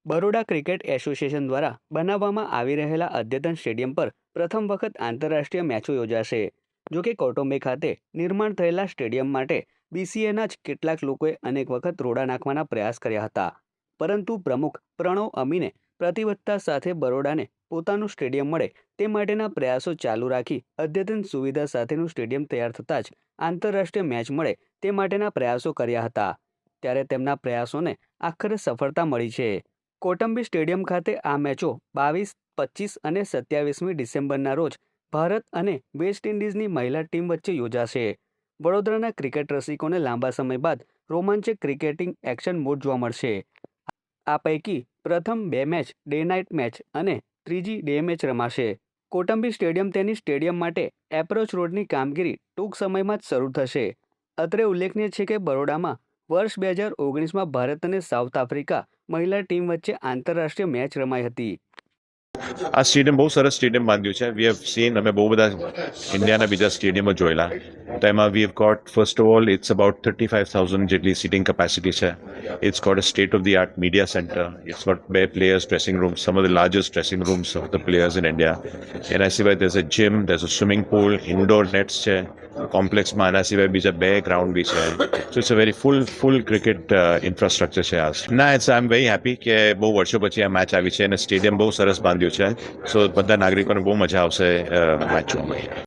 Baroda cricket association દ્વારા બનાવવામાં આવી રહેલા અદ્યતન સ્ટેડિયમ પર પ્રથમ વખત આંતરરાષ્ટ્રીય મેચો યોજાશે. જોકે કૌટુંબિક ખાતે નિર્માણ થયેલા સ્ટેડિયમ માટે બીસીએના જ કેટલાક લોકોએ અનેક વખત રોડા નાખવાના પ્રયાસ કર્યા હતા. પરંતુ પ્રમુખ પ્રણવ અમીને પ્રતિબદ્ધતા સાથે બરોડાને પોતાનું સ્ટેડિયમ મળે તે માટેના પ્રયાસો ચાલુ રાખી અદ્યતન સુવિધા સાથેનું સ્ટેડિયમ તૈયાર થતાં જ આંતરરાષ્ટ્રીય મેચ મળે તે માટેના પ્રયાસો કર્યા હતા. ત્યારે તેમના પ્રયાસોને આખરે સફળતા મળી છે. કોટંબી સ્ટેડિયમ ખાતે આ મેચો 22, 25 અને 27મી ડિસેમ્બરના રોજ ભારત અને વેસ્ટ ઇન્ડિઝની મહિલા ટીમ વચ્ચે યોજાશે. વડોદરાના ક્રિકેટ રસિકોને લાંબા સમય બાદ રોમાંચક ક્રિકેટિંગ એક્શન મોડ જોવા મળશે. આ પૈકી પ્રથમ 2 મેચ ડે નાઇટ મેચ અને ત્રીજી ડે મેચ રમાશે. કોટંબી સ્ટેડિયમ તેની સ્ટેડિયમ માટે એપ્રોચ રોડની કામગીરી ટૂંક સમયમાં જ શરૂ થશે. અત્રે ઉલ્લેખનીય છે કે બરોડામાં વર્ષ 2019માં ભારત અને સાઉથ આફ્રિકા મહિલા ટીમ વચ્ચે આંતરરાષ્ટ્રીય મેચ રમાઈ હતી. આ સ્ટેડિયમ બહુ સરસ સ્ટેડિયમ બાંધ્યું છે. વી હેવ સીન, અમે બહુ બધા ઇન્ડિયાના બીજા સ્ટેડિયમો જોયેલા. તો એમાં we have got, first of all it's about 35,000 જેટલી સીટિંગ કેપેસિટી છે. It's got a state of the art media centre. It's got 2 players dressing rooms, some of the largest dressing rooms of the players in India. એના સિવાય there's a gym, there's a swimming pool, indoor nets છે કોમ્પ્લેક્સમાં. આના સિવાય બીજા 2 ground બી છે. So it's a very full cricket infrastructure છે આ. ના, આઈ એમ વેરી હેપી કે બહુ વર્ષો પછી આ મેચ આવી છે અને સ્ટેડિયમ બહુ સરસ બાંધ્યું છે. સો બધા નાગરિકોને બહુ મજા આવશે મેચ જોવામાં.